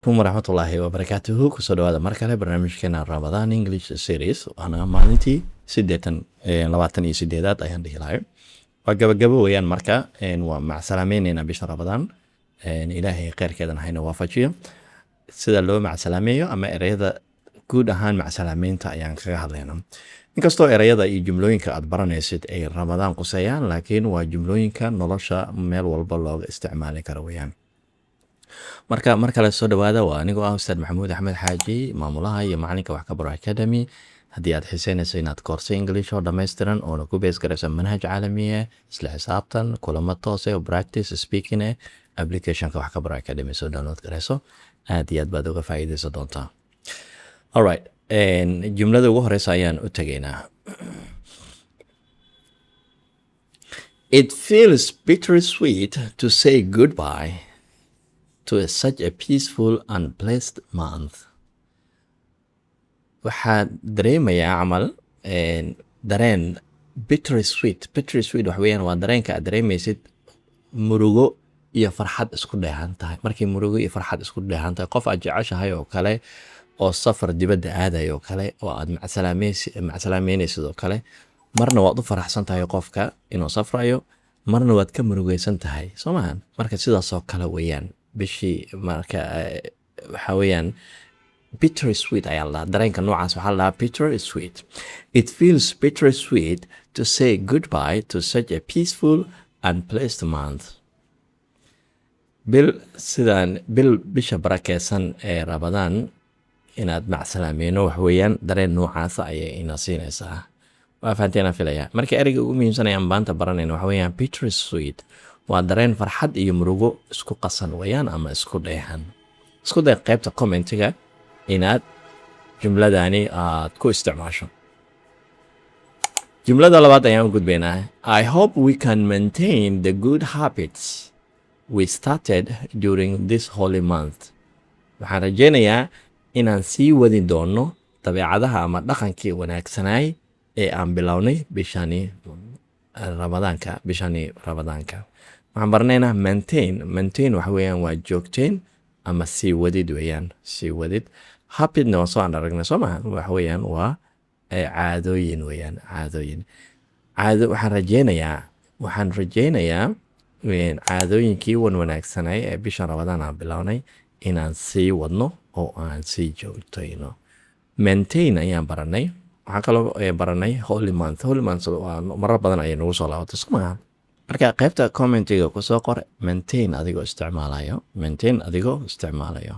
ورحمة الله وبركاته كسر هذا مركله برنامج كنا رمضان English series أنا مالتي سديتن لواتني سديدات أيام دي لايف وجبوا ويان مركا ومع سلامين إن بيش رمضان إلهي خير كذا نحين وافجيه سيدا لو مع سلامية أما إريدا كود أهان مع سلامين تأيان كهالينا inkastoo erayada iyo jumlooyinka aad baranaysid ay ramadaan qusayaan laakiin waa jumlooyinka nolosha meel walba looga isticmaali karo weeyaan mar kale soo dhawaada waa anigoo ah ustaad maxamuud axmed xaaji maamulaha iyo macalinka wax ka baro academy haddii aad xiiseynayso inaad koorso english oo dhammaystiran oona ku bees garaysa manhaj caalami ah isla xisaabtan kulamo toos ah oo practice speaking ah applicationka wax ka baro academy soo download garayso aad iyo aad baad uga faa'iidaysan doontaa alright jumlada ugu horeysa ayaan u tagaynaa. It feels bittersweet to say goodbye to such a peaceful and blessed month. waxaa dareemayaa camal dareen bittersweet waxa weeyaan waa dareenka aad dareemaysid murugo iyo farxad isku dheehan tahay. markii murugo iyo farxad isku dheehan tahay qof aad jeceshahay oo kale oo safar dibadda aadayo kale oo aad macsalaameynaysid oo kale marna waad u faraxsan tahay qofka inuu safrayo marna waad ka murugaysan tahay soo maahan marka sidaas oo kale weeyaan bishii marka waxa weeyaan bittersweet ayaa la dareenka noocaas waxaa la bittersweet. It feels bittersweet to say goodbye to such a peaceful and blessed month. bil bisha barakeysan ee Ramadaan inaad macsalaameeno wax weeyaan dareen noocaas ayay ina siinaysaa. waa fahanteena filaya marka ereyga ugu muhiimsan ayaan maanta baranayna waxa weeyaan bittersweet waa dareen farxad iyo murugo isku qasan weeyaan ama isku dheehan. isku day qaybta commentiga inaad jumladani aad ku isticmaasho. jumlada labaad ayaan u gudbaynaa. I hope we can maintain the good habits we started during this holy month. waxaan rajaynayaa inaan sii wadi doono dabeecadaha ama dhaqankii wanaagsanaay ee aan bilownay bishani ramadaanka. waxaan baranaynaa maintain waxa weeyaan waa joogteen ama sii wadid weeyaan sii wadid. habitna waa soo aan aragnay soo maaha waxa weeyaan waa caadooyin weeyaan caadooyin. waxaan rajaynayaa caadooyinkii wanaagsanaay ee bisha ramadaan aan bilownay inaan sii wadno oo aan sii joogtayno. maintain ayaan baranay. waxaan kaloo baranay holy month waa marar badan ayay nagu soo laabatay soo maaha marka qaybta commentiga kusoo qor maintain adigoo isticmaalayo.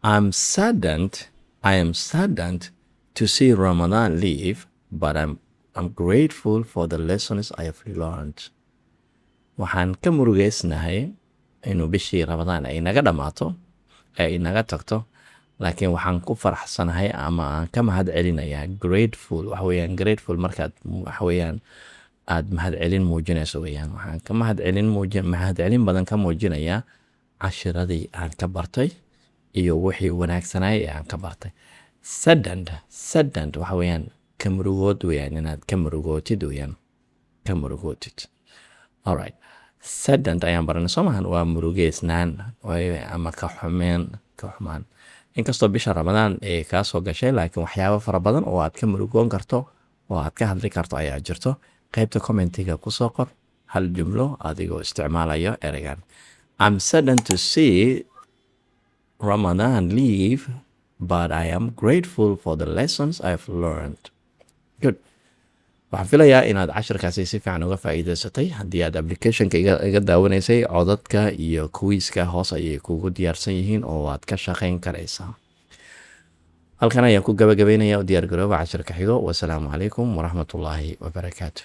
I am saddened to see Ramadan leave, but I'm grateful for the lessons I have learned. waxaan ka murugeysnahay inuu bishii Ramadaan ay naga dhamaato ay naga tagto laakiin waxaan ku faraxsanahay ama aan ka mahadcelinayaa grateful waxa weeyaan grateful markaad waxa weeyaan aad mahadcelin muujinayso weeyaan waxaan ka mahadcelin badan ka muujinayaa cashiradii aan ka bartay iyo wixii wanaagsanay ee aan ka bartay. saddened waxa weeyaan ka murugood weeyaan inaad ka murugootid weeyaan ka murugootid. alright saddened ayaan baranay soo maahan waa murugeysnaan ama ka xumaan. inkastoo bisha Ramadaan ee kaa soo gashay laakiin waxyaabo fara badan oo aad ka murugoon karto oo aad ka hadli karto ayaa jirto. qaybta commentiga kusoo qor hal jumlo adigoo isticmaalayo ereygan. I'm saddened to see Ramadan leave, but I am grateful for the lessons I've learned. Good. waxaan filayaa inaad cashirkaasi si fiican uga faa'iidaysatay. haddii aad applicationka iga daawanaysay codadka iyo kuwiiska hoos ayay kugu diyaarsan yihiin oo aad ka shaqayn karaysaa. halkan ayaan ku gabagabaynaya u diyaar garooba cashirka xigo. wasalaamu calaykum waraxmatullaahi wabarakaatu.